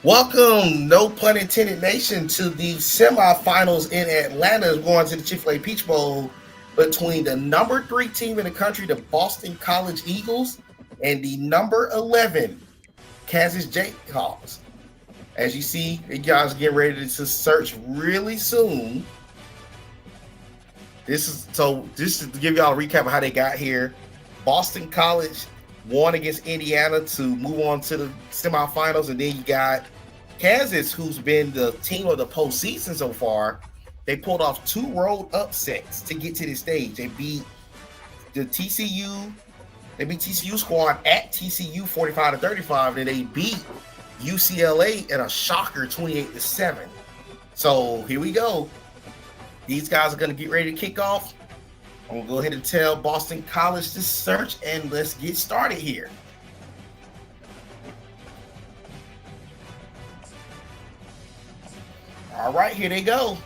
Welcome, no pun intended, nation, to the semifinals in Atlanta. Going to the Chick-fil-A Peach Bowl between the number 3 team in the country, the Boston College Eagles, and the number 11 Kansas Jayhawks. As you see, you guys get ready to search really soon. This is to give y'all a recap of how they got here. Boston College won against Indiana to move on to the semifinals, and then you got Kansas, who's been the team of the postseason so far. They pulled off 2 road upsets to get to this stage. They beat TCU squad at TCU 45-35, and they beat UCLA in a shocker 28-7. So here we go. These guys are going to get ready to kick off. I'm going to go ahead and tell Boston College to search, and let's get started here. All right, here they go.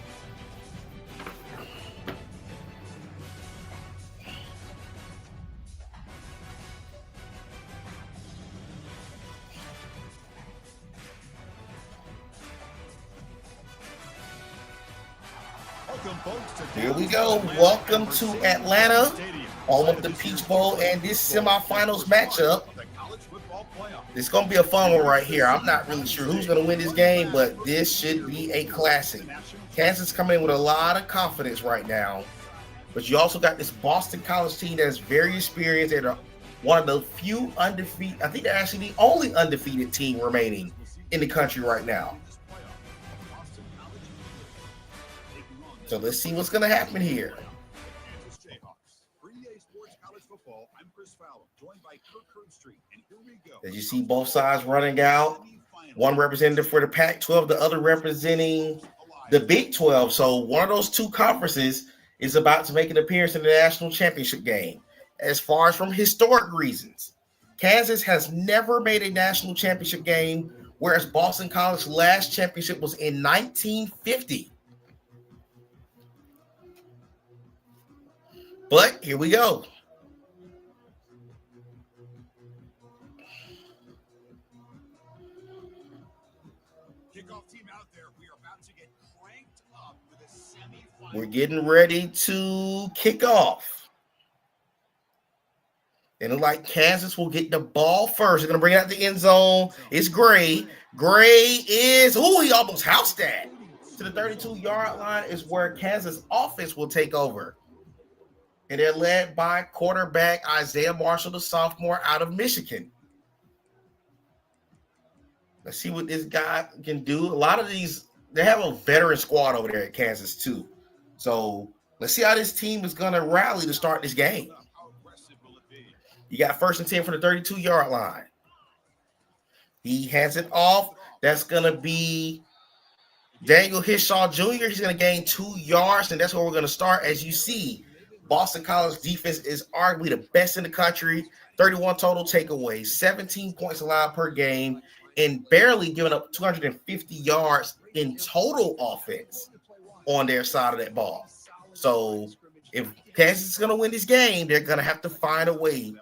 Here we go. Welcome to Atlanta, home of the Peach Bowl, and this semifinals matchup. It's going to be a fun one right here. I'm not really sure who's going to win this game, but this should be a classic. Kansas coming in with a lot of confidence right now, but you also got this Boston College team that's very experienced. They're one of the few undefeated. I think they're actually the only undefeated team remaining in the country right now. So let's see what's going to happen here. Kansas Jayhawks, 3-day sports college football. I'm Chris Fallon, joined by Kirk Street, and here we go. As you see both sides running out, one representative for the Pac-12, the other representing the Big 12. So one of those two conferences is about to make an appearance in the national championship game. As far as from historic reasons, Kansas has never made a national championship game, whereas Boston College's last championship was in 1950. But here we go. Kickoff team out there. We are about to get cranked up for the semifinals. We're getting ready to kick off. It looks like Kansas will get the ball first. They're going to bring it out the end zone. It's Gray. Gray is, he almost housed that. To the 32-yard line is where Kansas offense will take over. And they're led by quarterback Isaiah Marshall, the sophomore out of Michigan. Let's see what this guy can do. A lot of these, they have a veteran squad over there at Kansas too. So let's see how this team is going to rally to start this game. You got 1st and 10 from the 32-yard line. He hands it off. That's going to be Daniel Hishaw Jr. He's going to gain 2 yards, and that's where we're going to start. As you see, Boston College defense is arguably the best in the country. 31 total takeaways, 17 points allowed per game, and barely giving up 250 yards in total offense on their side of that ball. So if Kansas is going to win this game, they're going to have to find a way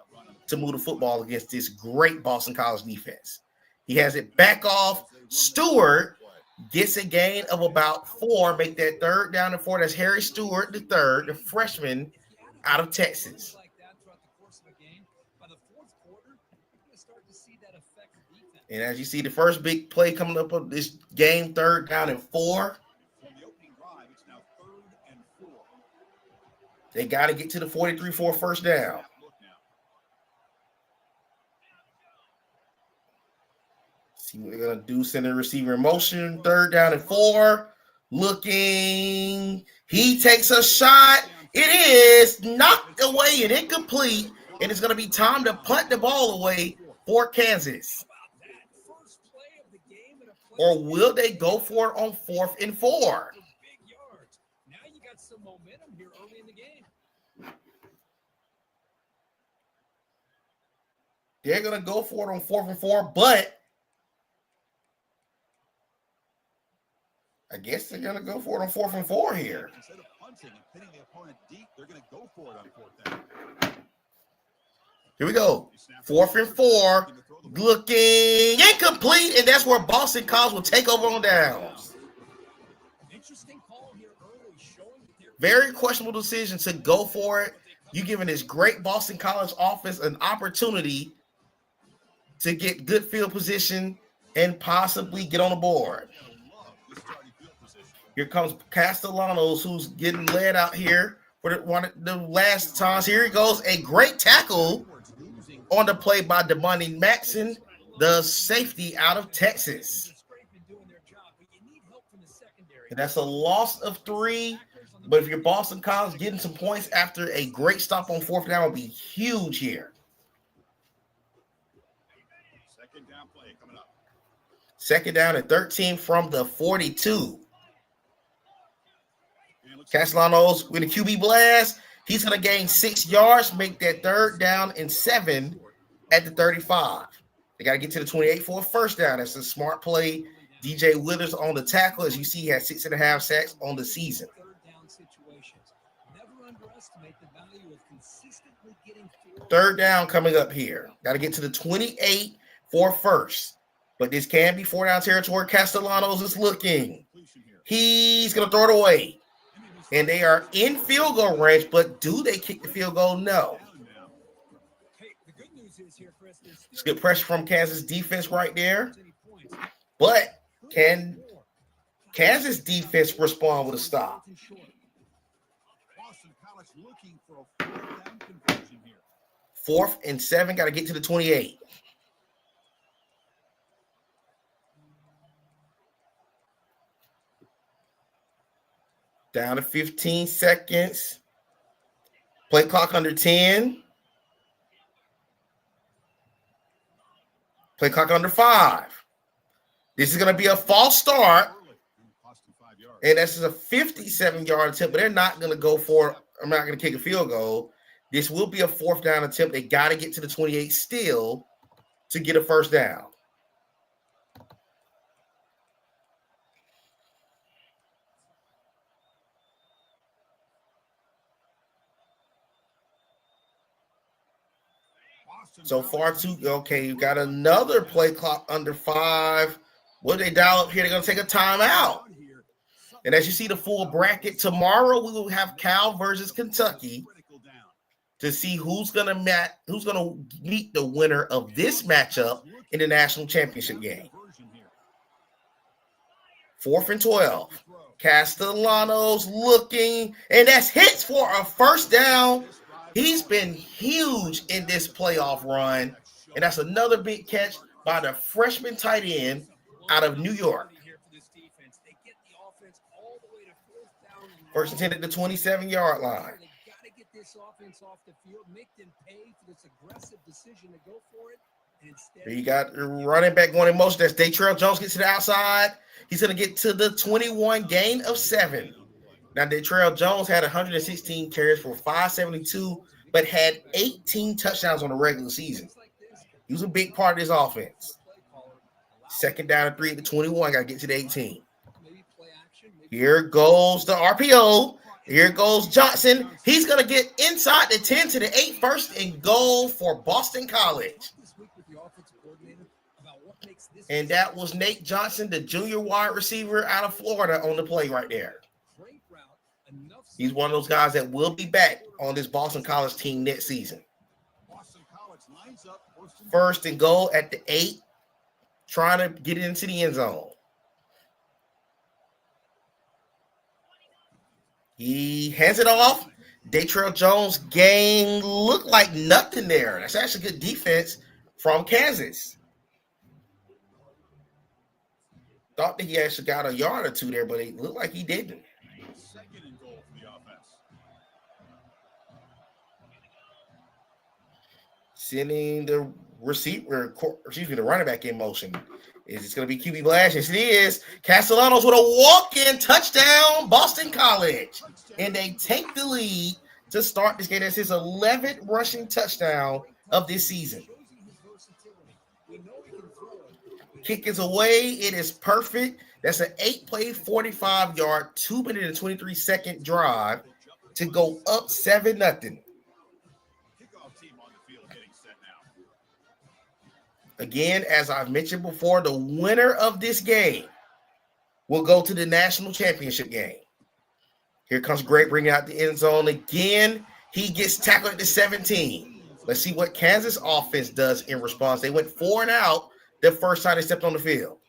to move the football against this great Boston College defense. He has it back off. Stewart gets a gain of about 4, make that 3rd down and 4. That's Harry Stewart, the third, the freshman out of Texas. And as you see, the first big play coming up of this game, 3rd down and 4. They got to get to the 43 for a first down. See what they're going to do. Send the receiver in motion. 3rd down and 4. Looking. He takes a shot. It is knocked away and incomplete. And it's going to be time to punt the ball away for Kansas. Or will they go for it on 4th and 4? Now you got some momentum here early in the game. They're going to go for it on 4th and 4, but I guess they're going to go for it on 4th and 4 here. Instead of punting and pinning the opponent deep, they're going to go for it on 4th down. Here we go. 4th and 4. Looking incomplete, and that's where Boston College will take over on downs. Interesting call here early, showing that they're Very questionable decision to go for it. You giving this great Boston College offense an opportunity to get good field position and possibly get on the board. Here comes Castellanos, who's getting led out here for one of the last times. Here he goes. A great tackle on the play by Demani Maxson, the safety out of Texas. And that's a loss of 3. But if you're Boston College, getting some points after a great stop on 4th down would be huge here. Second down and 13 from the 42. Castellanos with a QB blast. He's going to gain 6 yards, make that 3rd down and 7 at the 35. They got to get to the 28 for a first down. That's a smart play. DJ Withers on the tackle. As you see, he had 6.5 sacks on the season. Third down coming up here. Got to get to the 28 for first. But this can be 4 down territory. Castellanos is looking. He's going to throw it away. And they are in field goal range, but do they kick the field goal? No. It's good pressure from Kansas defense right there. But can Kansas defense respond with a stop? 4th and 7, got to get to the 28. Down to 15 seconds. Play clock under 10. Play clock under 5. This is going to be a false start. And this is a 57-yard attempt, but they're not going to go for – I'm not going to kick a field goal. This will be a 4th down attempt. They got to get to the 28 still to get a first down. So far, okay, you got another play clock under 5. What do they dial up here? They're going to take a timeout. And as you see the full bracket, tomorrow we will have Cal versus Kentucky to see who's going to meet the winner of this matchup in the national championship game. 4th and 12. Castellanos looking, and that's hits for a first down. He's been huge in this playoff run, and that's another big catch by the freshman tight end out of New York. First and 10 at the 27-yard line. Here you got running back going in motion. That's Datrell Jones gets to the outside. He's going to get to the 21, gain of 7. Now, Datrell Jones had 116 carries for 572, but had 18 touchdowns on the regular season. He was a big part of this offense. Second down and 3 at the 21. Got to get to the 18. Here goes the RPO. Here goes Johnson. He's going to get inside the 10 to the 8, first and goal for Boston College. And that was Nate Johnson, the junior wide receiver out of Florida, on the play right there. He's one of those guys that will be back on this Boston College team next season. First and goal at the 8, trying to get it into the end zone. He hands it off. Datrell Jones gain looked like nothing there. That's actually good defense from Kansas. Thought that he actually got a yard or 2 there, but it looked like he didn't. Second and goal for the offense. Sending the the running back in motion. Is it going to be QB blast? Yes, it is. Castellanos with a walk-in touchdown, Boston College. And they take the lead to start this game. That's his 11th rushing touchdown of this season. Kick is away. It is perfect. That's an 8-play, 45-yard, 2-minute and 23-second drive to go up 7-0. Kickoff team on the field getting set. Again, as I've mentioned before, the winner of this game will go to the national championship game. Here comes Gray bringing out the end zone again. He gets tackled at the 17. Let's see what Kansas offense does in response. They went 4 and out the first time they stepped on the field.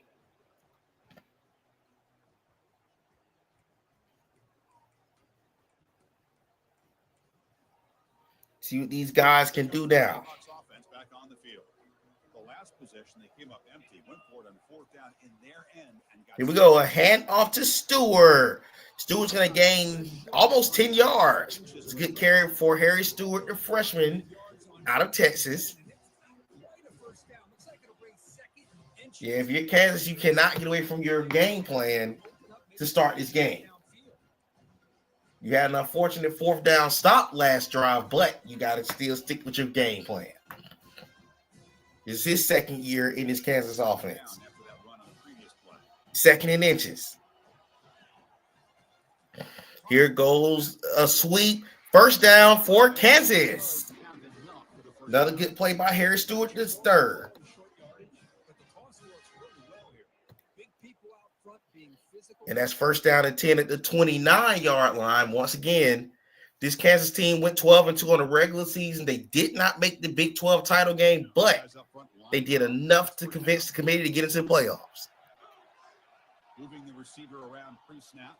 See what these guys can do now. Here we go. A hand off to Stewart. Stewart's going to gain almost 10 yards. It's a good carry for Harry Stewart, the freshman out of Texas. Yeah, if you're Kansas, you cannot get away from your game plan to start this game. You had an unfortunate 4th down stop last drive, but you got to still stick with your game plan. This is his second year in his Kansas offense. 2nd and inches. Here goes a sweep. 1st down for Kansas. Another good play by Harry Stewart, this third. And that's 1st down and 10 at the 29-yard line. Once again, this Kansas team went 12-2 on the regular season. They did not make the Big 12 title game, but they did enough to convince the committee to get into the playoffs. Moving the receiver around pre-snap.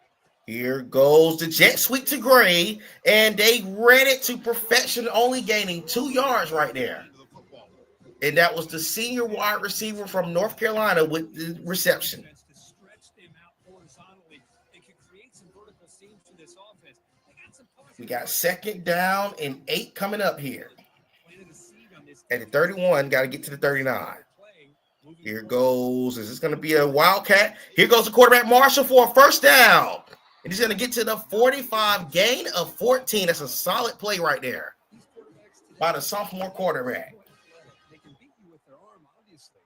Here goes the jet sweep to Gray, and they read it to perfection, only gaining 2 yards right there. And that was the senior wide receiver from North Carolina with the reception. We got 2nd down and 8 coming up here. At the 31, got to get to the 39. Here goes, is this going to be a wildcat? Here goes the quarterback Marshall for a 1st down. And he's going to get to the 45, gain of 14. That's a solid play right there by the sophomore quarterback. They can beat you with their arm, obviously.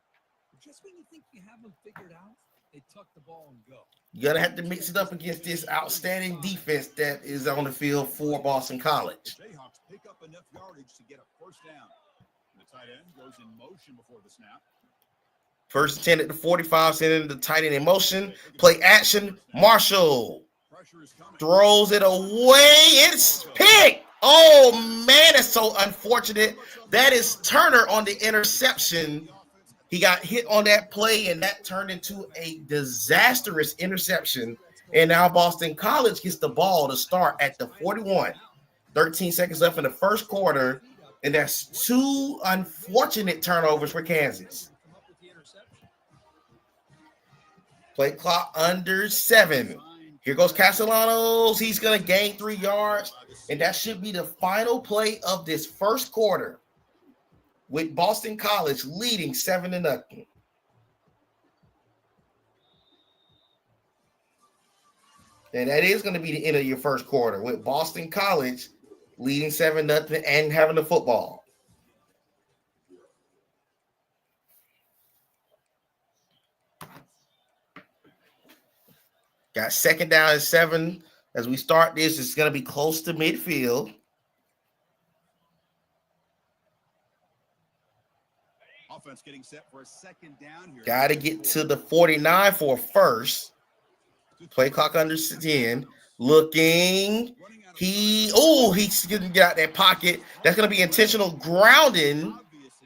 But just when you think you have them figured out, they tuck the ball and go. You're going to have to mix it up against this outstanding defense that is on the field for Boston College. The Jayhawks pick up enough yardage to get a 1st down. The tight end goes in motion before the snap. 1st and 10 at the 45, sending the tight end in motion. Play action. Marshall throws it away. It's picked. Oh, man, that's so unfortunate. That is Turner on the interception. He got hit on that play, and that turned into a disastrous interception. And now Boston College gets the ball to start at the 41. 13 seconds left in the 1st quarter, and that's 2 unfortunate turnovers for Kansas. Play clock under 7. Here goes Castellanos. He's going to gain 3 yards, and that should be the final play of this 1st quarter, with Boston College leading 7-0. And that is going to be the end of your 1st quarter, with Boston College leading 7-0 and having the football. Got 2nd down and 7. As we start this, it's going to be close to midfield. Offense getting set for a 2nd down here. Got to get to the 49 for a 1st. Play clock under 10. Looking. He's going to get out that pocket. That's going to be intentional grounding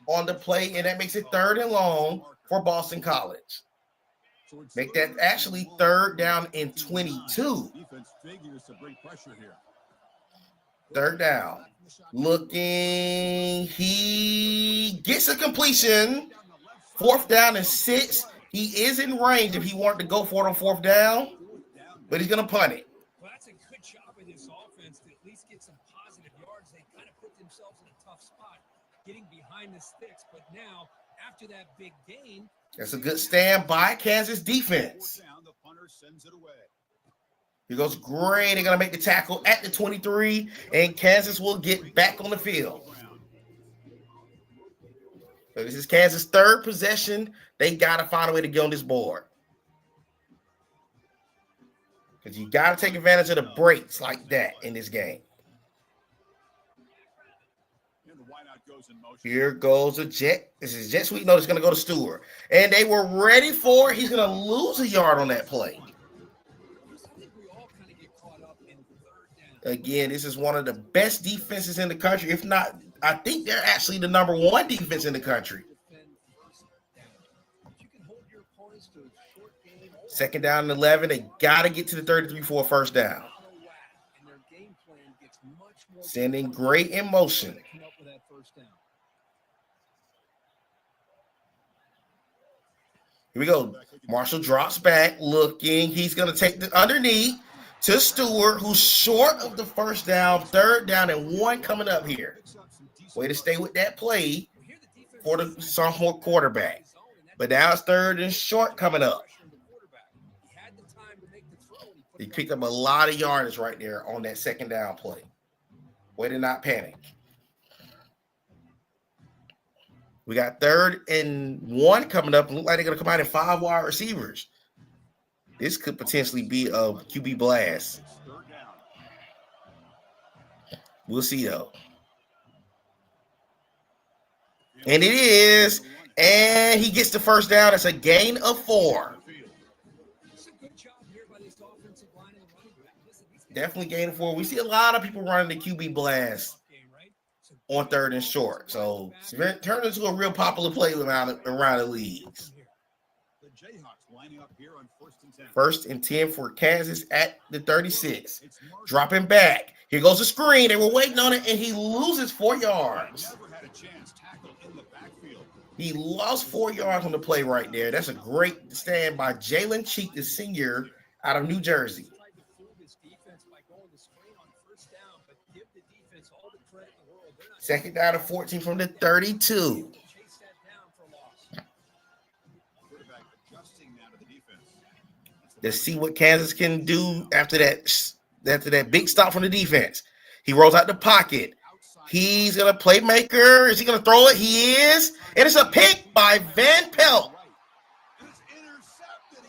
on the play, and that makes it 3rd and long for Boston College. Make that actually 3rd down and 22. 3rd down. Looking. He gets a completion. 4th down and 6. He is in range if he wanted to go for it on 4th down, but he's going to punt it. Well, that's a good job of this offense to at least get some positive yards. They kind of put themselves in a tough spot getting behind the sticks, but now after that big gain, that's a good stand by Kansas defense. Here goes Gray. They're going to make the tackle at the 23, and Kansas will get back on the field. So this is Kansas' 3rd possession. They got to find a way to get on this board. Because you got to take advantage of the breaks like that in this game. Here goes a jet. This is jet sweep. No, it's going to go to Stewart. And they were ready for it. He's going to lose a yard on that play. Again, this is one of the best defenses in the country. If not, I think they're actually the number one defense in the country. Second down and 11. They got to get to the 33 for a first down. Sending great in motion. Here we go. Marshall drops back, looking. He's going to take the underneath to Stewart, who's short of the first down. Third down and 1 coming up here. Way to stay with that play for the sophomore quarterback. But now it's third and short coming up. He picked up a lot of yardage right there on that second down play. Way to not panic. We got third and 1 coming up. Look like they're going to come out in 5 wide receivers. This could potentially be a QB blast. We'll see, though. And it is. And he gets the first down. It's a gain of 4. Definitely gain of 4. We see a lot of people running the QB blast on third and short. So it's turned into a real popular play around the leagues. The Jayhawks lining up here on 1st and 10. 1st and 10 for Kansas at the 36. Dropping back. Here goes the screen. They were waiting on it, and he loses 4 yards. He lost 4 yards on the play right there. That's a great stand by Jalen Cheek, the senior out of New Jersey. Second down and 14 from the 32. Let's see what Kansas can do after that big stop from the defense. He rolls out the pocket. He's going to playmaker. Is he going to throw it? He is. And it's a pick by Van Pelt.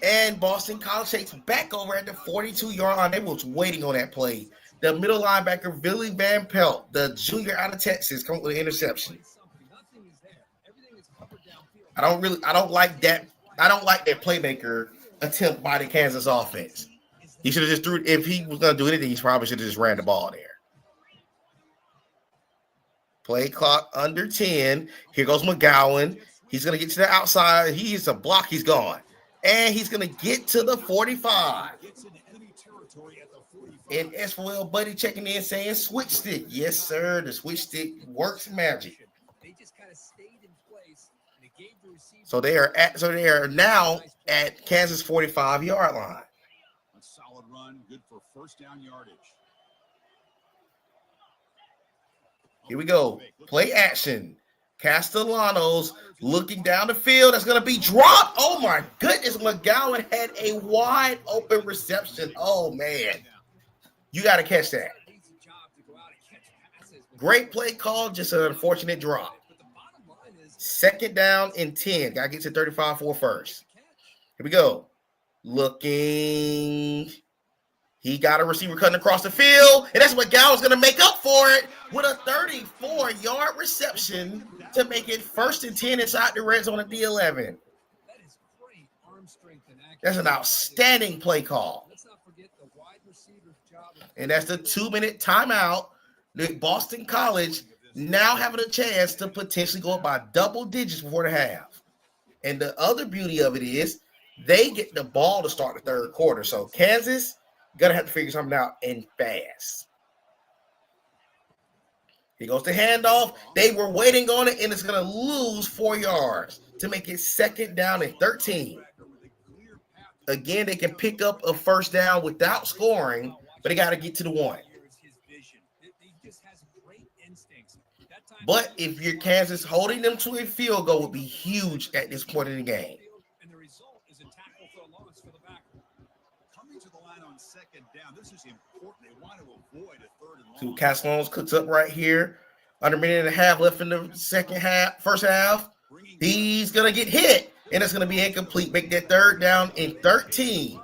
And Boston College takes back over at the 42-yard line. They was waiting on that play. The middle linebacker, Billy Van Pelt, the junior out of Texas, comes with an interception. I don't like that playmaker attempt by the Kansas offense. He should have just threw. If he was going to do anything, he probably should have just ran the ball there. Play clock under 10. Here goes McGowan. He's going to get to the outside. He hits a block. He's gone. And he's going to get to the 45. And SOL Buddy checking in saying switch stick. Yes, sir. The switch stick works magic. So they are now at Kansas 45-yard line. A solid run, good for first down yardage. Here we go. Play action. Castellanos looking down the field. That's going to be dropped. Oh, my goodness. McGowan had a wide open reception. Oh, man. You got to catch that. Great play call. Just an unfortunate drop. Second down and 10. Got to get to 35 for first. Here we go. Looking. He got a receiver cutting across the field. And that's what McGowan's going to make up for it with a 34-yard reception to make it 1st and 10 inside the red zone at the 11. That's an outstanding play call. And that's the 2-minute timeout. The Boston College now having a chance to potentially go up by double digits before the half. And the other beauty of it is they get the ball to start the third quarter. So Kansas going to have to figure something out and fast. Here goes the handoff. They were waiting on it, and it's going to lose 4 yards to make it second down and 13. Again, they can pick up a first down without scoring, but they got to get to the 1. But if you're Kansas, holding them to a field goal would be huge at this point in the game. And the result is a tackle for a loss for the backer. Coming to the line on second down, this is important. They want to avoid a third and long. Two Castellanos cooks up right here. Under a minute and a half left in the first half. He's going to get hit, and it's going to be incomplete. Make that third down in 13.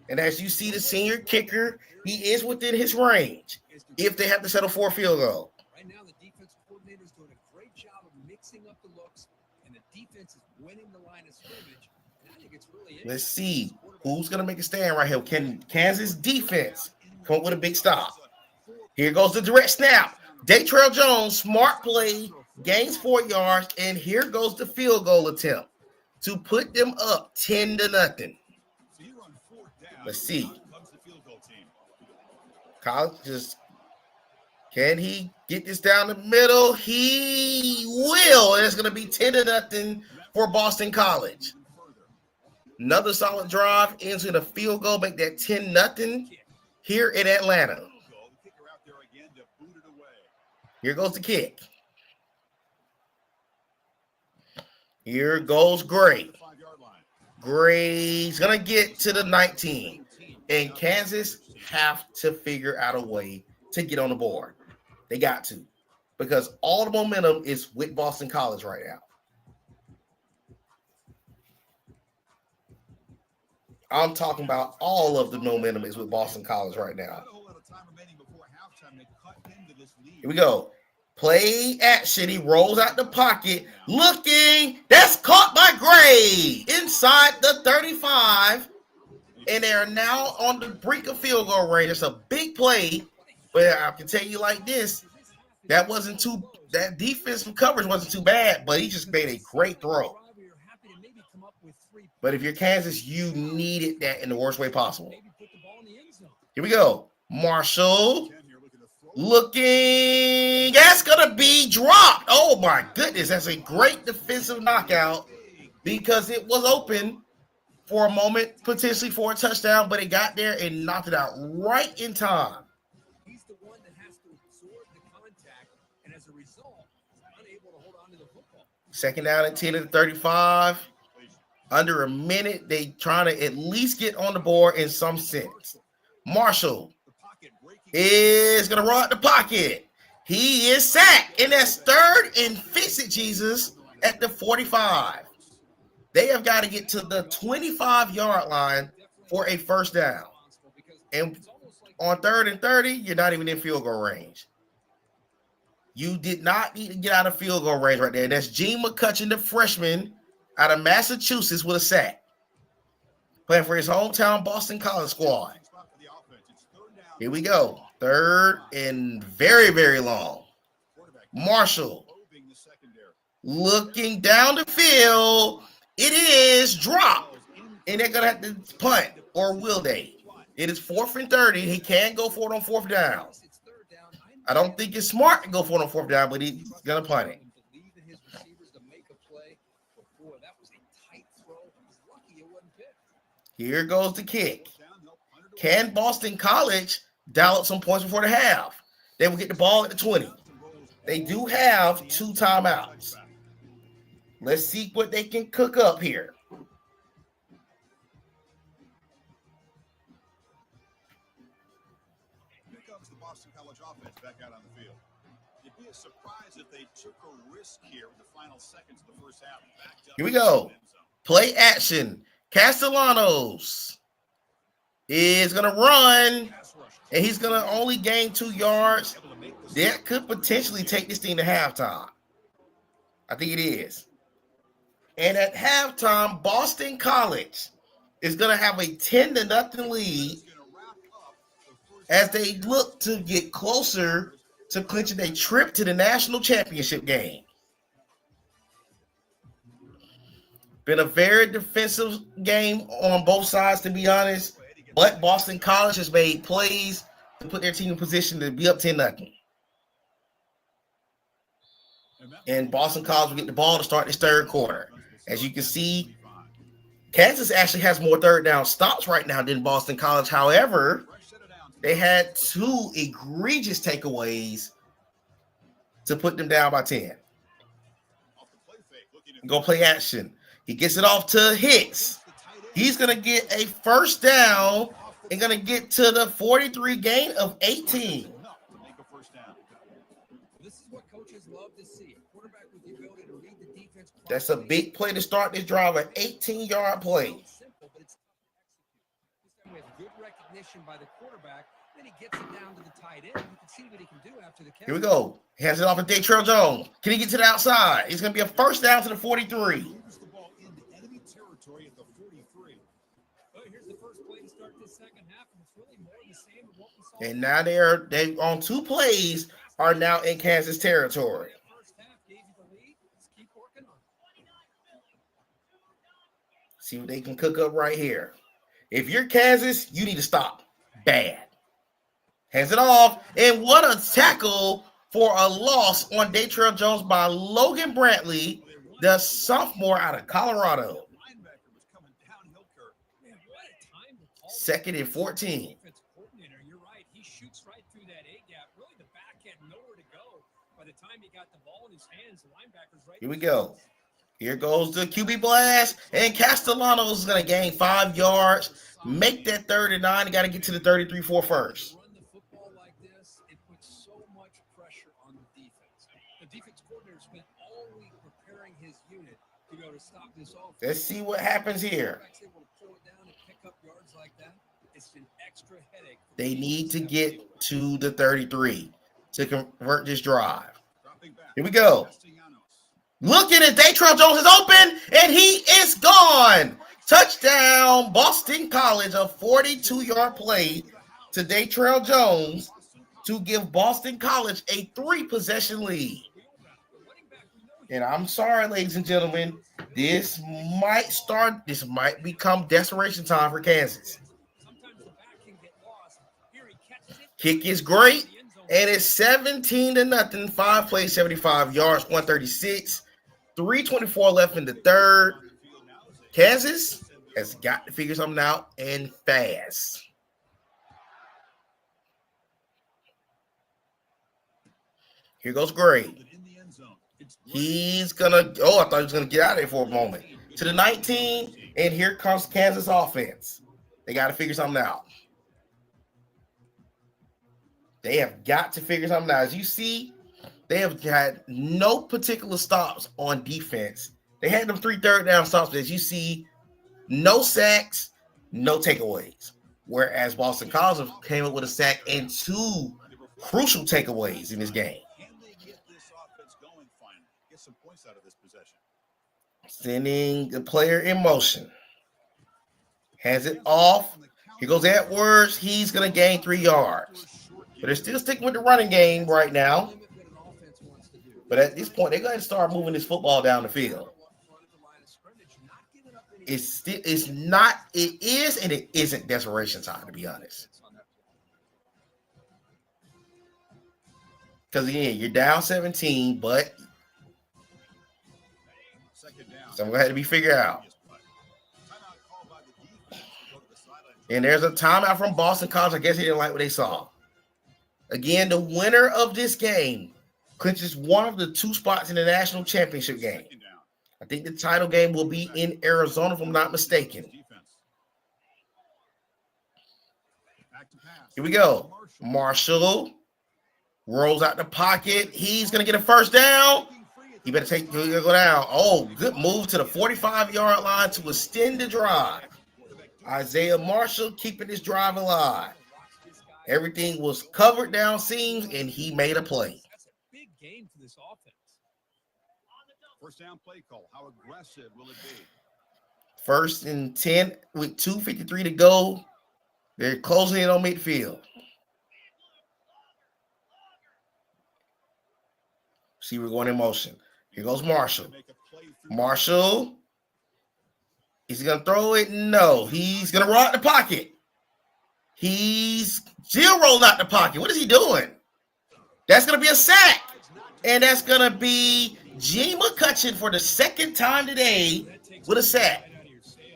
And as you see, the senior kicker, he is within his range if they have to settle for a field goal. Right now, the defensive coordinator is doing a great job of Let's see who's going to make a stand right here. Can Kansas defense come up with a big stop? Here goes the direct snap. Datrell Jones, smart play, gains 4 yards, and here goes the field goal attempt to put them up 10-0. Let's see. College just, can he get this down the middle? He will, and it's going to be 10-0 for Boston College. Another solid drive into the field goal, make that 10-0 here in Atlanta. Here goes the kick. Here goes Gray. Gray's going to get to the 19. And Kansas have to figure out a way to get on the board. They got to. Because all the momentum is with Boston College right now. I'm talking about all of the momentum is with Boston College right now. Here we go. Play action. He rolls out the pocket. Looking. That's caught by Gray inside the 35. And they are now on the brink of field goal range. It's a big play. But I can tell you like this. That defensive coverage wasn't too bad. But he just made a great throw. But if you're Kansas, you needed that in the worst way possible. Here we go. Marshall. Looking. That's going to be dropped. Oh, my goodness. That's a great defensive knockout because it was open for a moment, potentially for a touchdown, but it got there and knocked it out right in time. He's the one that has to absorb the contact, and as a result, is unable to hold on to the football. Second down and 10 at the 35. Under a minute, they trying to at least get on the board in some sense. Marshall is going to run out the pocket. He is sacked, and that's 3rd and fix it, Jesus, at the 45. They have got to get to the 25-yard line for a first down. And on 3rd and 30, you're not even in field goal range. You did not need to get out of field goal range right there. That's Gene McCutcheon, the freshman out of Massachusetts, with a sack. Playing for his hometown Boston College squad. Here we go. 3rd and very, very long. Marshall looking down the field. It is dropped. And they're going to have to punt, or will they? It is 4th and 30. He can go for it on 4th down. I don't think it's smart to go for it on 4th down, but he's going to punt it. Here goes the kick. Can Boston College dial up some points before the half? They will get the ball at the 20. They do have 2 timeouts. Let's see what they can cook up here. Here comes the Boston College offense back out on the field. It'd be a surprise if they took a risk here in the final seconds of the first half. Here we go. Play action. Castellanos is going to run, and he's going to only gain 2 yards. That could potentially take this thing to halftime. I think it is. And at halftime, Boston College is going to have a 10-0 lead as they look to get closer to clinching a trip to the national championship game. Been a very defensive game on both sides, to be honest. But Boston College has made plays to put their team in position to be up 10-0. And Boston College will get the ball to start this 3rd quarter. As you can see, Kansas actually has more 3rd down stops right now than Boston College. However, they had 2 egregious takeaways to put them down by 10. Go play action. He gets it off to Hicks. He's going to get a first down and going to get to the 43, gain of 18. This is what coaches love to see. Quarterback with the ability to read the defense. That's a big play to start this drive, an 18-yard play. We have good recognition by the quarterback. Then he gets it down to the tight end. You can see what he can do after the catch. Here we go. He hands it off to Datrell Jones. Can he get to the outside? It's going to be a first down to the 43. territory at the 43. Well, here's the first play to start this second half, and it's really more of the same of what we saw. And now they on 2 plays are now in Kansas territory. That first half gave you the lead. Let's keep working on it. See what they can cook up right here. If you're Kansas, you need to stop. Bad. Hands it off. And what a tackle for a loss on Datrell Jones by Logan Brantley, the sophomore out of Colorado. Linebacker was coming downhill curve. Man, what a time to call Second and 14. defense coordinator. You're right. He shoots right through that A gap. Really, the back had nowhere to go. By the time he got the ball in his hands, the linebacker's right. Here we go. Here goes the QB blast, and Castellanos is going to gain 5 yards, make that 3rd and 9. You got to get to the 33-4 first. Run the football like this, it puts so much pressure on the defense. The defense coordinator spent all week preparing his unit to go to stop this offense. Let's see what happens here. Able to pull it down and pick up yards like that. It's an extra headache. They need to get to the 33 to convert this drive. Dropping back. Here we go. Castellanos. Look at it. Datrell Jones is open, and he is gone. Touchdown, Boston College, a 42-yard play to Datrell Jones to give Boston College a 3-possession lead. And I'm sorry, ladies and gentlemen, this might become desperation time for Kansas. Kick is great, and it's 17-0, 5 plays, 75 yards, 136, 3:24 left in the third. Kansas has got to figure something out, and fast. Here goes Gray. He's gonna. Oh, I thought he was gonna get out of there for a moment. To the 19, and here comes Kansas offense. They got to figure something out. They have got to figure something out. As you see, they have had no particular stops on defense. They had them 3 third down stops, but as you see, no sacks, no takeaways. Whereas Boston College came up with a sack and 2 crucial takeaways in this game. Can they get this offense going finally? Get some points out of this possession. Sending the player in motion. Hands it off. Here goes Edwards. He's going to gain 3 yards. But they're still sticking with the running game right now. But at this point, they're going to start moving this football down the field. It is and it isn't desperation time, to be honest. Because again, you're down 17, but something going to have to be figured out. And there's a timeout from Boston College. I guess he didn't like what they saw. Again, the winner of this game clinches one of the 2 spots in the national championship game. I think the title game will be in Arizona, if I'm not mistaken. Here we go. Marshall rolls out the pocket. He's going to get a first down. He better go down. Oh, good move to the 45-yard line to extend the drive. Isaiah Marshall keeping this drive alive. Everything was covered down seams, and he made a play. That's a big game for this offense. First down play call. How aggressive will it be? 1st and 10 with 2:53 to go. They're closing in on midfield. See, we're going in motion. Here goes Marshall. Marshall. Is he going to throw it? No. He's going to roll out the pocket. He's still rolling out the pocket. What is he doing? That's going to be a sack. And that's going to be Gene McCutcheon for the 2nd time today with a sack.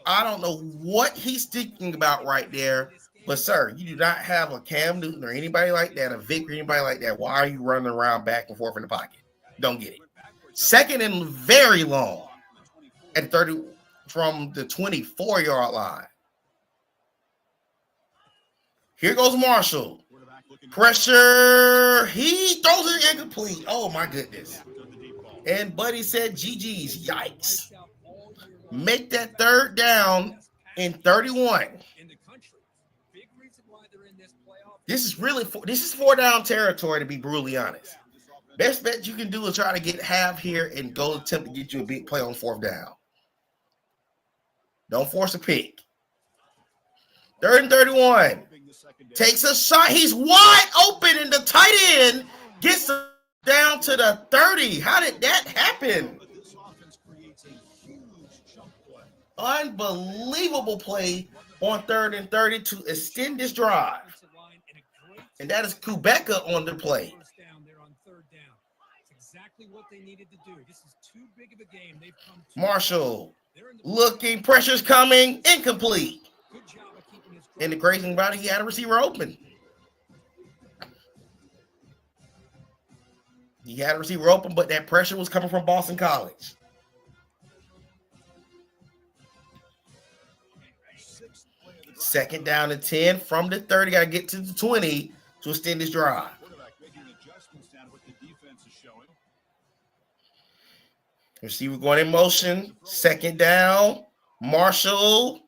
I don't know what he's thinking about right there. But, sir, you do not have a Cam Newton or anybody like that, a Vic or anybody like that. Why are you running around back and forth in the pocket? Don't get it. 2nd and very long at 30 from the 24-yard line. Here goes Marshall. Pressure. He throws it incomplete. Oh, my goodness. And Buddy said, GG's. Yikes. Make that 3rd down in 31. This is 4-down territory, to be brutally honest. Best bet you can do is try to get half here and go attempt to get you a big play on 4th down. Don't force a pick. 3rd and 31. Takes a shot. He's wide open, and the tight end gets down to the 30. How did that happen? Unbelievable play on 3rd and 30 to extend this drive. And that is Kubeka on the play. Marshall looking, pressure's coming, incomplete. And the crazy thing about it, he had a receiver open. He had a receiver open, but that pressure was coming from Boston College. Second down and 10 from the 30. Got to get to the 20 to extend this drive. Receiver going in motion. Second down. Marshall.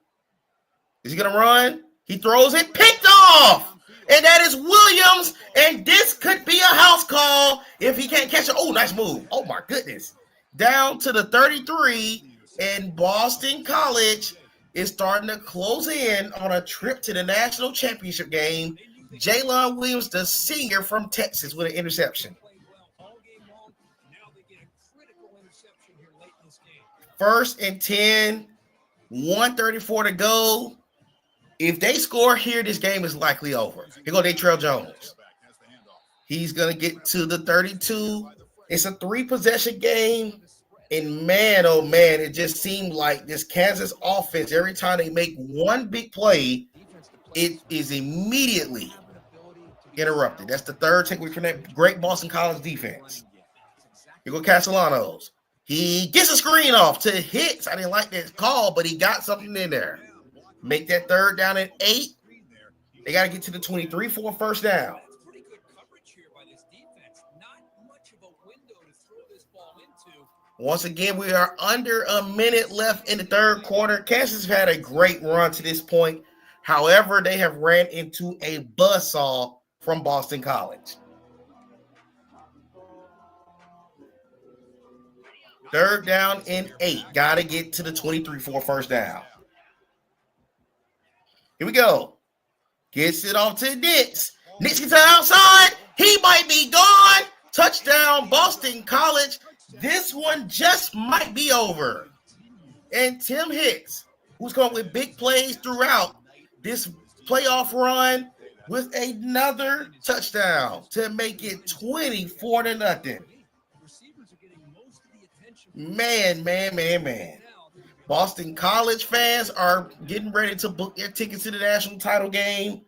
Is he going to run? He throws it. Picked off. And that is Williams. And this could be a house call if he can't catch it. Oh, nice move. Oh, my goodness. Down to the 33. And Boston College is starting to close in on a trip to the national championship game. Jalen Williams, the senior from Texas, with an interception. 1st and 10, 1:34 to go. If they score here, this game is likely over. Here go Datrell Jones. He's going to get to the 32. It's a 3-possession game. And man, oh man, it just seemed like this Kansas offense, every time they make one big play, it is immediately interrupted. That's the 3rd takeaway from that great Boston College defense. Here go Castellanos. He gets a screen off to Hicks. I didn't like that call, but he got something in there. Make that 3rd down and 8. They got to get to the 23 for a first down. Once again, we are under a minute left in the 3rd quarter. Kansas has had a great run to this point. However, they have ran into a buzzsaw from Boston College. 3rd down and 8. Got to get to the 23 for a first down. Here we go. Gets it off to Nix. Nix gets to the outside. He might be gone. Touchdown, Boston College. This one just might be over. And Tim Hicks, who's come up with big plays throughout this playoff run, with another touchdown to make it 24-0. Man. Boston College fans are getting ready to book their tickets to the national title game.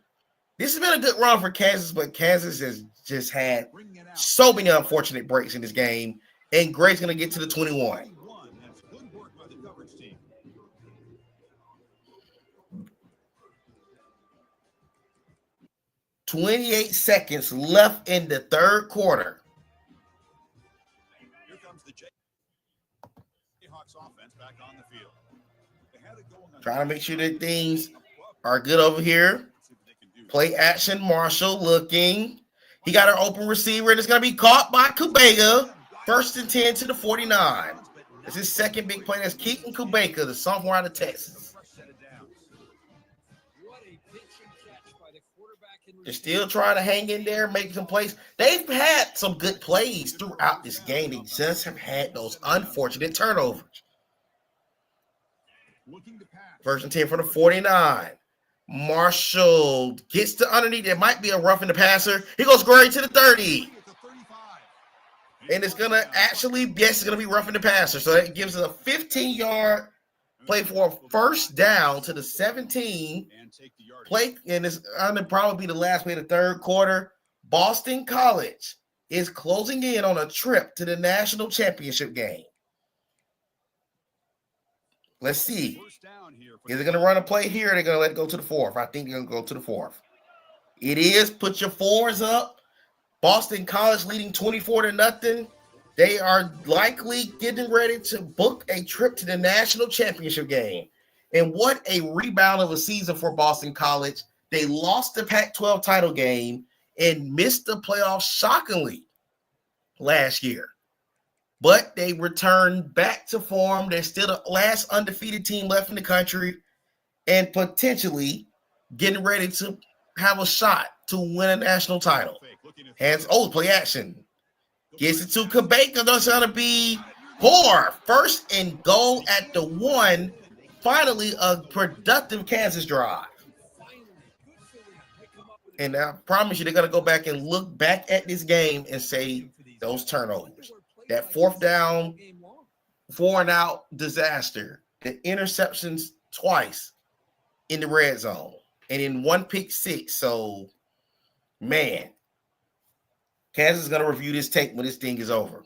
This has been a good run for Kansas, but Kansas has just had so many unfortunate breaks in this game. And Gray's going to get to the 21. "28 seconds left in the 3rd quarter. Here comes the Jayhawks offense back on the field. Trying to make sure that things are good over here. Play action. Marshall looking. He got an open receiver, and it's going to be caught by Kubeka. 1st and 10 to the 49. It's his second big play. That's Keaton Kubeka, the sophomore out of Texas. They're still trying to hang in there, make some plays. They've had some good plays throughout this game. They just have had those unfortunate turnovers. 1st and 10 for the 49. Marshall gets to underneath. There might be a roughing the passer. He goes great to the 30. And it's going to actually, yes, it's going to be roughing the passer. So that gives us a 15-yard play for a first down to the 17. Play, and it's going to probably be the last play of the 3rd quarter. Boston College is closing in on a trip to the national championship game. Let's see. Is it going to run a play here, or are they going to let it go to the 4th? I think they're going to go to the 4th. It is. Put your 4s up. Boston College leading 24-0. They are likely getting ready to book a trip to the national championship game. And what a rebound of a season for Boston College. They lost the Pac-12 title game and missed the playoffs shockingly last year. but they return back to form. They're still the last undefeated team left in the country and potentially getting ready to have a shot to win a national title. Hands, play action. Gets it to Kabeka. That's going to be Gore. First and goal at the 1. Finally, a productive Kansas drive. And I promise you, they're going to go back and look back at this game and say those turnovers. That 4th down, 4 and out disaster. The interceptions twice in the red zone. And in 1 pick 6. So, man, Kansas is going to review this tape when this thing is over.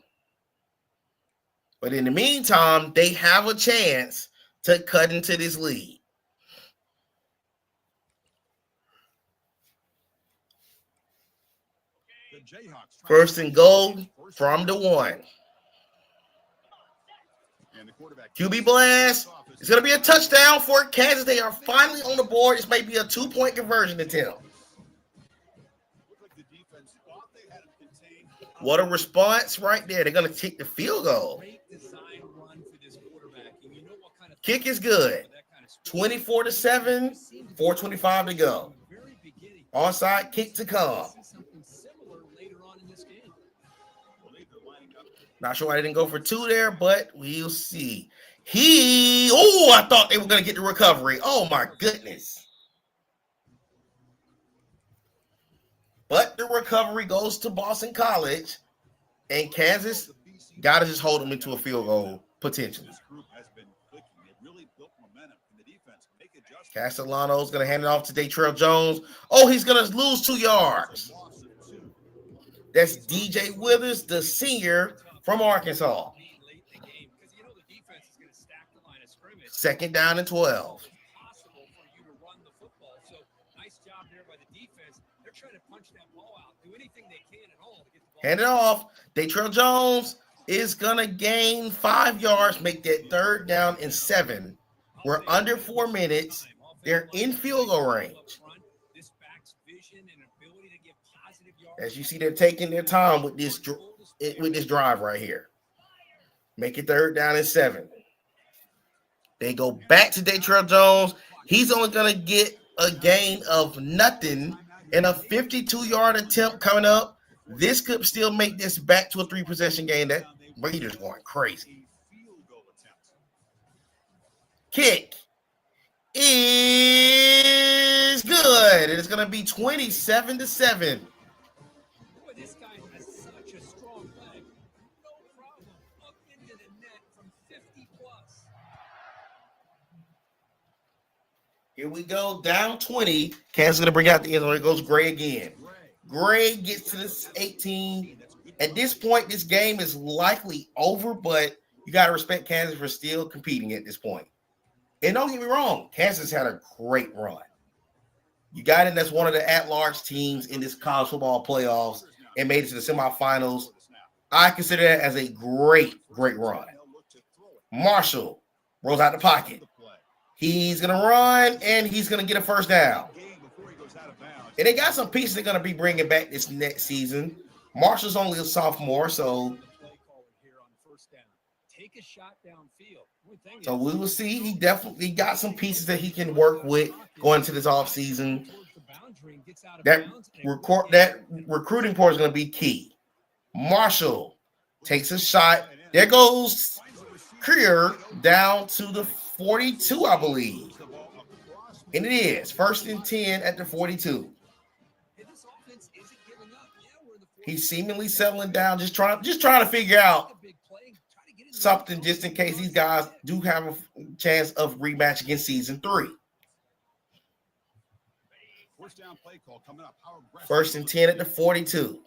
But in the meantime, they have a chance to cut into this lead. First and goal from the 1. QB blast. It's going to be a touchdown for Kansas. They are finally on the board. This may be a 2-point conversion attempt. What a response right there. They're going to take the field goal. Kick is good. 24-7, 4:25 to go. Onside kick to come. Not sure why they didn't go for 2 there, but we'll see. I thought they were going to get the recovery. Oh, my goodness. But the recovery goes to Boston College, and Kansas got to just hold them into a field goal, potentially. Castellano's going to hand it off to Datrell Jones. Oh, he's going to lose 2 yards. That's DJ Withers, the senior from Arkansas. 2nd down and 12. Hand it off. Datrell Jones is going to gain 5 yards, make that 3rd down and 7. We're under 4 minutes. They're in field goal range. As you see, they're taking their time with this drive right here. Make it 3rd down and 7. They go back to Datrell Jones. He's only going to get a gain of nothing and a 52-yard attempt coming up. This could still make this back to a 3-possession game. That Raiders going crazy. Kick is good. It's going to be 27-7. Boy, this guy has such a strong leg. No problem. Up into the net from 50 plus. Here we go, down 20. Kansas going to bring out the end zone. It goes Gray again. Gray gets to this 18. At this point, this game is likely over, but you got to respect Kansas for still competing at this point. And don't get me wrong, Kansas had a great run. You got in that's one of the at-large teams in this college football playoffs and made it to the semifinals. I consider that as a great, great run. Marshall rolls out the pocket. He's going to run, and he's going to get a 1st down. And they got some pieces they're going to be bringing back this next season. Marshall's only a sophomore, so we will see. He definitely got some pieces that he can work with going into this offseason. That recruiting part is going to be key. Marshall takes a shot. There goes Creer down to the 42, I believe. And it is 1st and 10 at the 42. He's seemingly settling down, just trying to figure out something just in case these guys do have a chance of rematch against season 3. 1st and 10 at the 42.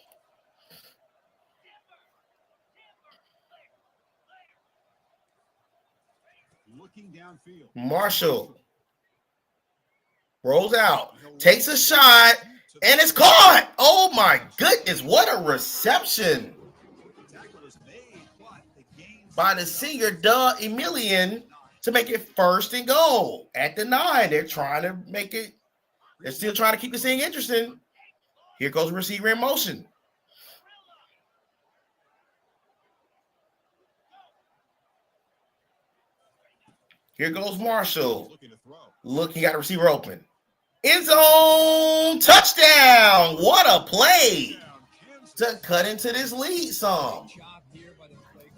Marshall rolls out, takes a shot, and it's caught. Oh my goodness, what a reception by the senior Doug Emilian to make it 1st and goal at the 9. They're trying to make it, they're still trying to keep this thing interesting. Here goes the receiver in motion. Here goes Marshall. Looking to throw. Look, he got a receiver open. End zone touchdown. What a play to cut into this lead some.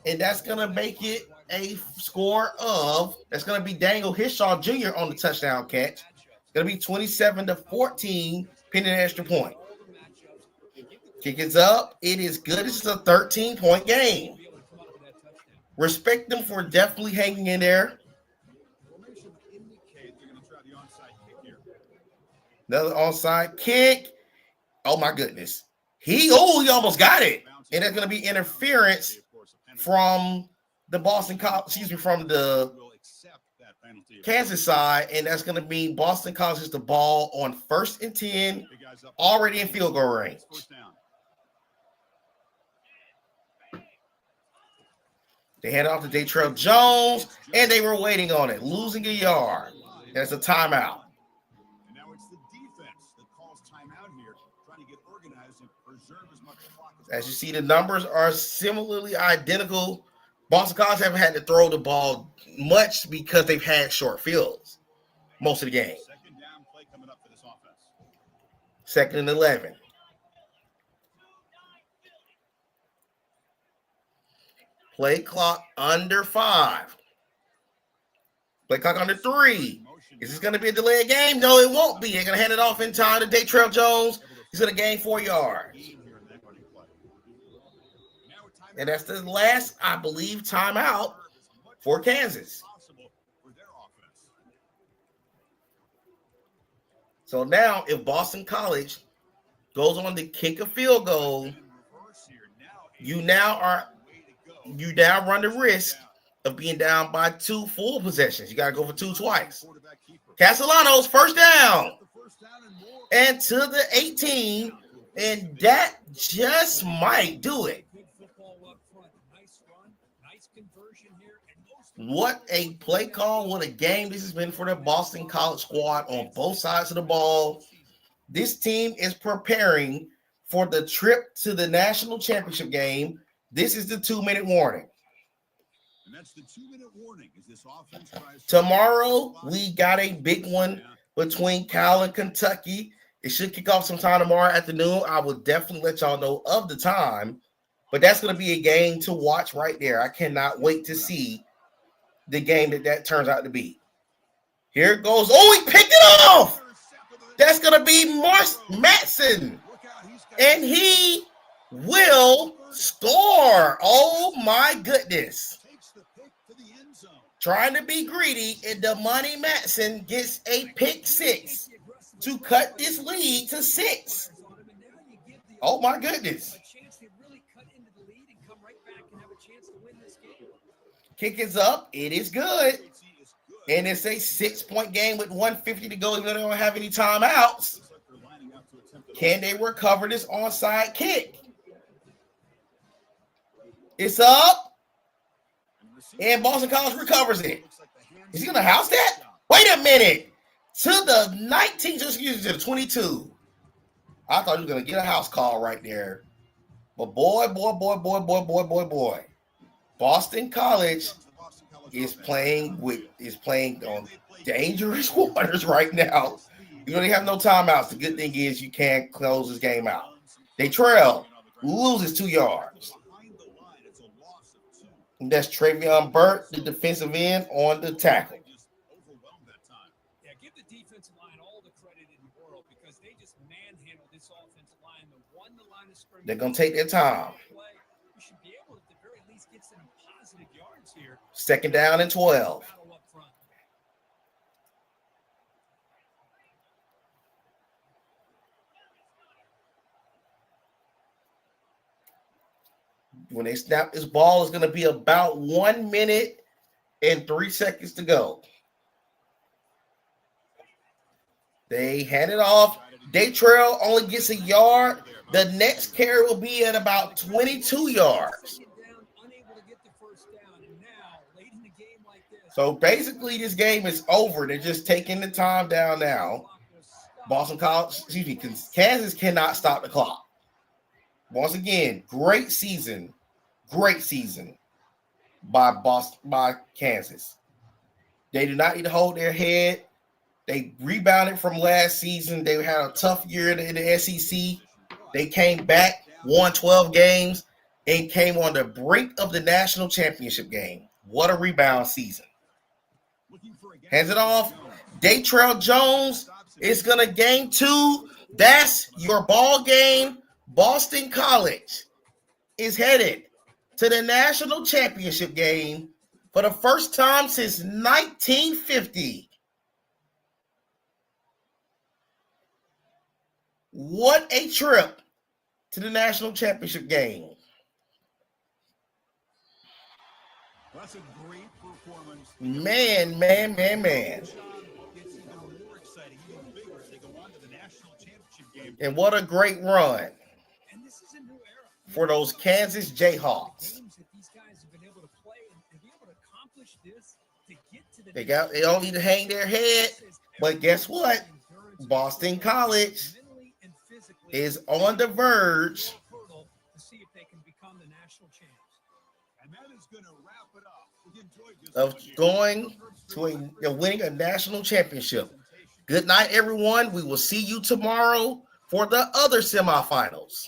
And that's going to make it a score of, that's going to be Daniel Hishaw Jr. on the touchdown catch. It's going to be 27-14, pending an extra point. Kick is up. It is good. This is a 13-point game. Respect them for definitely hanging in there. Another onside kick. Oh, my goodness. He almost got it. And that's going to be interference from the from the Kansas side. And that's going to be Boston College has the ball on 1st and 10, already in field goal range. They handed off to Datrell Jones, and they were waiting on it, losing a yard. That's a timeout. And now it's the defense that calls timeout here, trying to get organized and preserve as much clock As you see, the numbers are similarly identical. Boston College haven't had to throw the ball much because they've had short fields most of the game. Second down play coming up for this offense. 2nd and 11. Play clock under 5. Play clock under 3. Is this going to be a delayed game? No, it won't be. They're going to hand it off in time to Datrell Jones. He's going to gain 4 yards. And that's the last, I believe, timeout for Kansas. So now, if Boston College goes on to kick a field goal, you now run the risk of being down by 2 full possessions. You got to go for 2 twice. Castellanos, first down. And to the 18. And that just might do it. What a play call. What a game this has been for the Boston College squad on both sides of the ball. This team is preparing for the trip to the national championship game. This is the 2-minute warning. And that's the 2-minute warning as this offense tries Tomorrow, we got a big one between Cal and Kentucky. It should kick off sometime tomorrow afternoon. I will definitely let y'all know of the time. But that's going to be a game to watch right there. I cannot wait to see the game that turns out to be. Here it goes. Oh, he picked it off. That's going to be Matson. And he will score. Oh, my goodness. Trying to be greedy, and Damani Matson gets a pick 6 to cut this lead to 6. Oh, my goodness. Kick is up. It is good. And it's a 6-point game with 150 to go. Even though they don't have any timeouts. Can they recover this onside kick? It's up. And Boston College recovers it. Is he going to house that? Wait a minute. To the 19, just use to the 22. I thought he was going to get a house call right there. But boy. Boston College is playing on dangerous waters right now. You know, they have no timeouts. The good thing is you can't close this game out. They trail, loses 2 yards. And that's Travion Burt, the defensive end, on the tackle. Yeah, give the defensive line all the credit in the world because they just manhandled this offensive line. They won the line of scrimmage. They're going to take their time. You should be able to, at the very least, get some positive yards here. 2nd down and 12. When they snap this ball, it's going to be about 1 minute and 3 seconds to go. They hand it off. Datrell only gets a yard. The next carry will be at about 22 yards. So basically, this game is over. They're just taking the time down now. Kansas cannot stop the clock. Once again, great season by Kansas. They do not need to hold their head. They rebounded from last season. They had a tough year in the SEC. They came back, won 12 games, and came on the brink of the national championship game. What a rebound season. Hands it off. Daytrell Jones is going to game 2. That's your ball game. Boston College is headed to the national championship game for the first time since 1950. What a trip to the national championship game. That's a great performance. Man. It's even more exciting, even bigger as they go on to the national championship game. And what a great run And this is a new era. for those Kansas Jayhawks. Games that these guys have been able to play and be able to accomplish this to get to the They don't need to hang their head, but guess what? Boston College is on the verge to see if they can become the national champs. And that is going to wrap it up. We enjoyed this of one. going to winning a national championship. Good night, everyone. We will see you tomorrow for the other semifinals.